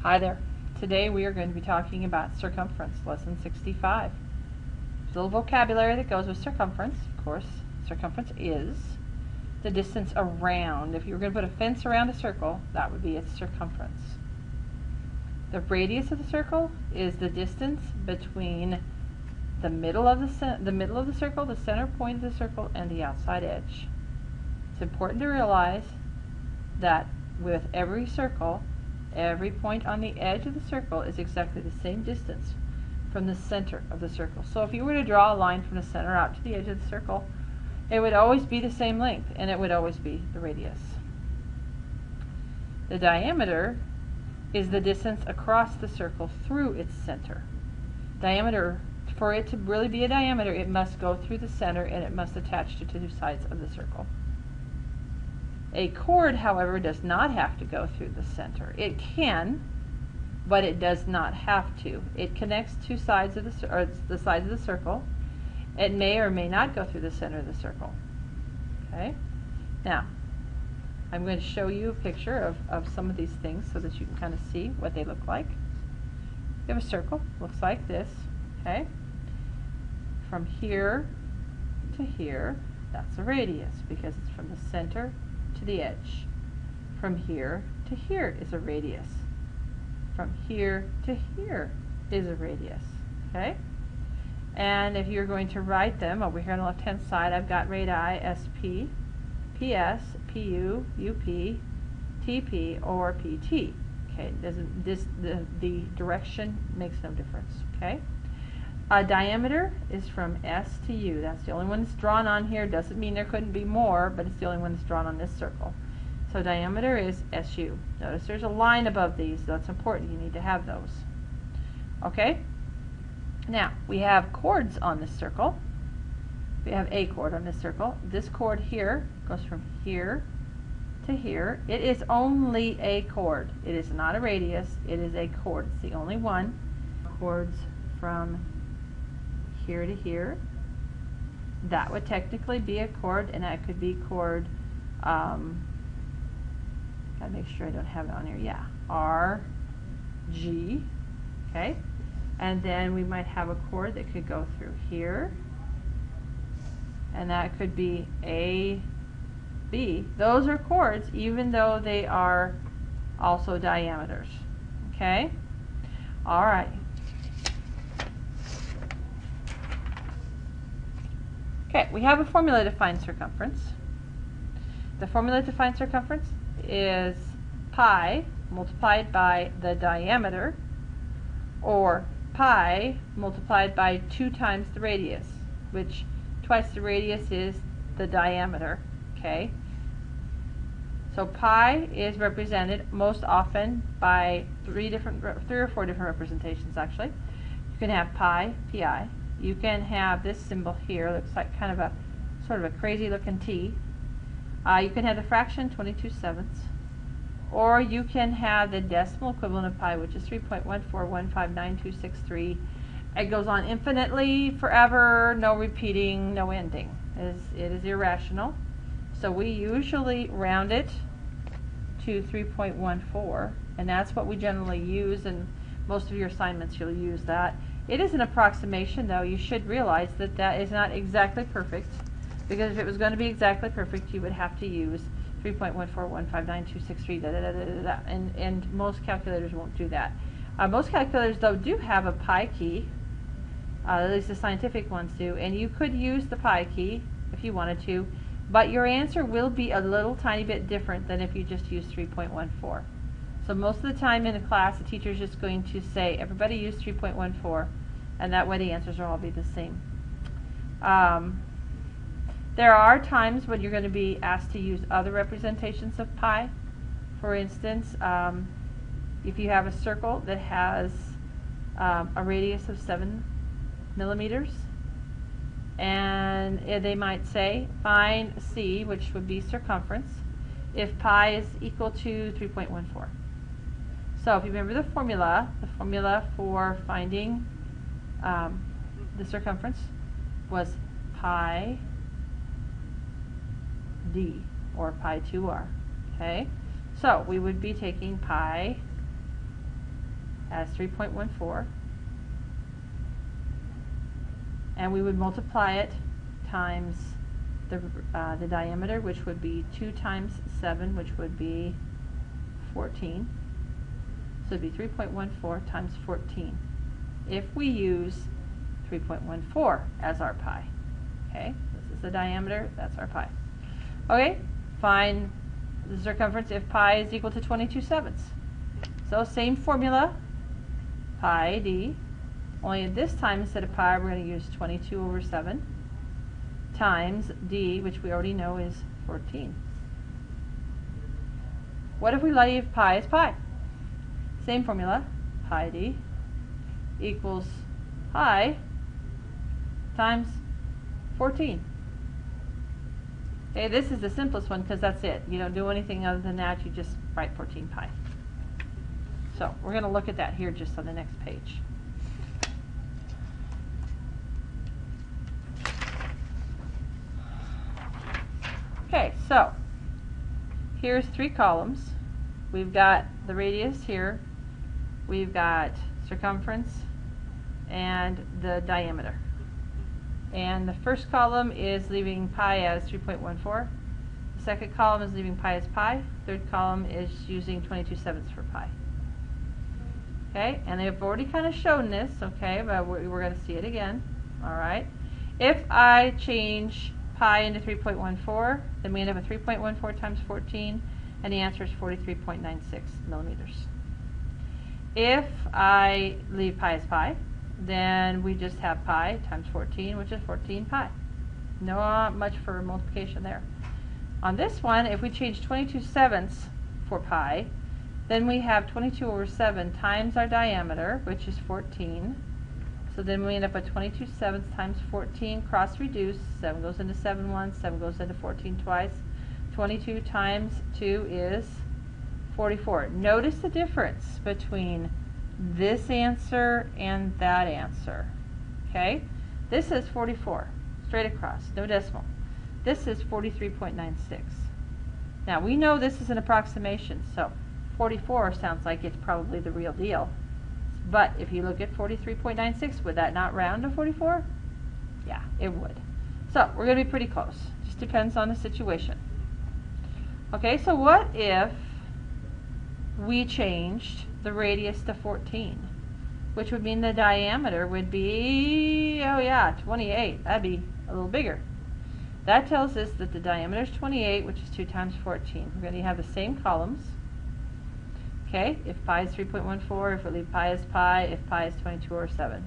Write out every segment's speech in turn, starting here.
Hi there. Today we are going to be talking about circumference, lesson 65. There's a little vocabulary that goes with circumference. Of course, circumference is the distance around. If you were going to put a fence around a circle, that would be its circumference. The radius of the circle is the distance between the middle of the circle, the center point of the circle, and the outside edge. It's important to realize that with every circle, every point on the edge of the circle is exactly the same distance from the center of the circle. So if you were to draw a line from the center out to the edge of the circle, it would always be the same length, and it would always be the radius. The diameter is the distance across the circle through its center. Diameter, for it to really be a diameter, it must go through the center and it must attach to two sides of the circle. A chord, however, does not have to go through the center. It can, but it does not have to. It connects two sides of the sides of the circle. It may or may not go through the center of the circle. Okay? Now, I'm going to show you a picture of some of these things so that you can kind of see what they look like. You have a circle, looks like this. Okay? From here to here, that's a radius because it's from the center to the edge. From here to here is a radius. From here to here is a radius. Okay? And if you're going to write them over here on the left hand side, I've got radii, SP, PS, PU, UP, TP, or PT. Okay, the direction makes no difference. Okay? Diameter is from S to U. That's the only one that's drawn on here. Doesn't mean there couldn't be more, but it's the only one that's drawn on this circle. So diameter is SU. Notice there's a line above these. That's important. You need to have those. Okay? Now, we have chords on this circle. We have a chord on this circle. This chord here goes from here to here. It is only a chord. It is not a radius. It is a chord. It's the only one. Chords from here to here. That would technically be a chord, and that could be chord, gotta make sure I don't have it on here, yeah, R, G, okay? And then we might have a chord that could go through here, and that could be A, B. Those are chords, even though they are also diameters, okay? All right. Okay, we have a formula to find circumference. The formula to find circumference is pi multiplied by the diameter, or pi multiplied by 2 times the radius, which twice the radius is the diameter. Okay? So pi is represented most often by 3 or 4 different representations actually. You can have pi, pi. You can have this symbol here, looks like kind of a sort of a crazy looking T. You can have the fraction 22/7, or you can have the decimal equivalent of pi, which is 3.141592663. It goes on infinitely, forever, no repeating, no ending. It is irrational. So we usually round it to 3.14, and that's what we generally use, and most of your assignments you'll use that. It is an approximation, though. You should realize that that is not exactly perfect, because if it was going to be exactly perfect, you would have to use 3.141592663, and most calculators won't do that. Most calculators, though, do have a pi key, at least the scientific ones do, and you could use the pi key if you wanted to, but your answer will be a little tiny bit different than if you just use 3.14. So most of the time in a class, the teacher is just going to say, everybody use 3.14, and that way the answers will all be the same. There are times when you're going to be asked to use other representations of pi. For instance, if you have a circle that has a radius of 7 millimeters, and they might say, find C, which would be circumference, if pi is equal to 3.14. So if you remember the formula for finding the circumference was pi d, or pi 2r. Okay, so we would be taking pi as 3.14, and we would multiply it times the diameter, which would be 2 times 7, which would be 14. So it would be 3.14 times 14 if we use 3.14 as our pi. Okay, this is the diameter, that's our pi. Okay, find the circumference if pi is equal to 22/7. So same formula, pi d, only this time instead of pi we're going to use 22/7 times d, which we already know is 14. What if we leave pi as pi? Same formula, pi d equals pi times 14. Okay, this is the simplest one because that's it. You don't do anything other than that, you just write 14 pi. So we're going to look at that here just on the next page. Okay, so here's 3 columns. We've got the radius here, we've got circumference, and the diameter. And the first column is leaving pi as 3.14. The second column is leaving pi as pi. Third column is using 22/7 for pi. Okay, and they've already kind of shown this, okay, but we're going to see it again. All right. If I change pi into 3.14, then we end up with 3.14 times 14, and the answer is 43.96 millimeters. If I leave pi as pi, then we just have pi times 14, which is 14 pi. Not much for multiplication there. On this one, if we change 22/7 for pi, then we have 22/7 times our diameter, which is 14. So then we end up with 22/7 times 14, cross reduce, 7 goes into 7 once, 7 goes into 14 twice. 22 times 2 is 44. Notice the difference between this answer and that answer. Okay? This is 44, straight across, no decimal. This is 43.96. Now we know this is an approximation, so 44 sounds like it's probably the real deal. But if you look at 43.96, would that not round to 44? Yeah, it would. So we're going to be pretty close. Just depends on the situation. Okay, so what if we changed the radius to 14, which would mean the diameter would be, oh yeah, 28. That'd be a little bigger. That tells us that the diameter is 28, which is 2 times 14. We're going to have the same columns. Okay, if pi is 3.14, if we leave pi as pi, if pi is 22/7.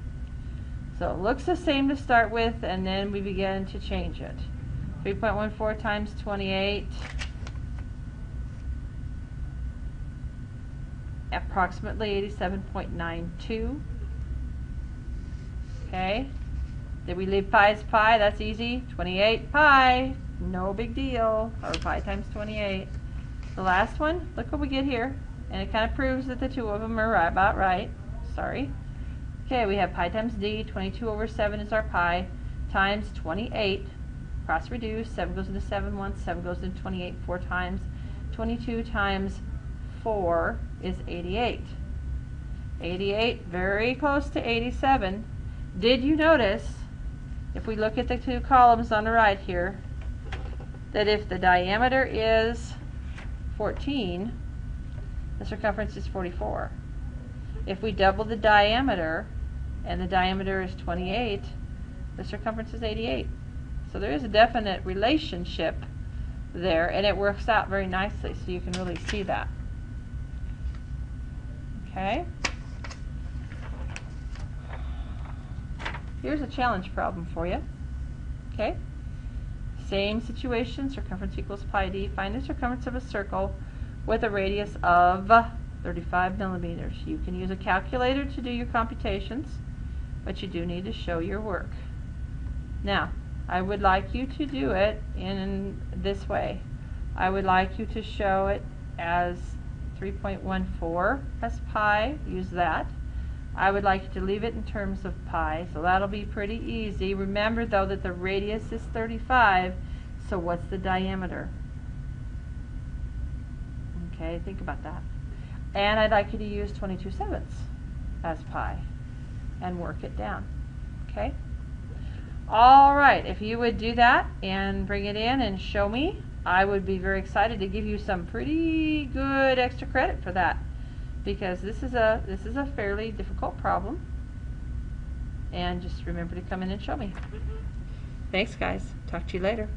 So it looks the same to start with, and then we begin to change it. 3.14 times 28, approximately 87.92. Okay, did we leave pi as pi? That's easy. 28 pi, no big deal, or pi times 28. The last one, look what we get here. And it kind of proves that the two of them are right, about right. Sorry. Okay, we have pi times d, 22/7 is our pi, times 28, cross reduce, 7 goes into 7 once, 7 goes into 28 4 times. 22 times 4 is 88. 88, very close to 87. Did you notice, if we look at the 2 columns on the right here, that if the diameter is 14, the circumference is 44. If we double the diameter, and the diameter is 28, the circumference is 88. So there is a definite relationship there, and it works out very nicely, so you can really see that. Okay? Here's a challenge problem for you. Okay? Same situation, circumference equals pi d. Find the circumference of a circle with a radius of 35 millimeters. You can use a calculator to do your computations, but you do need to show your work. Now, I would like you to do it in this way. I would like you to show it as 3.14 as pi, use that. I would like you to leave it in terms of pi, so that'll be pretty easy. Remember though that the radius is 35, so what's the diameter? Okay, think about that. And I'd like you to use 22/7. as pi and work it down. Okay? All right, if you would do that and bring it in and show me, I would be very excited to give you some pretty good extra credit for that, because this is a fairly difficult problem. And just remember to come in and show me. Thanks, guys. Talk to you later.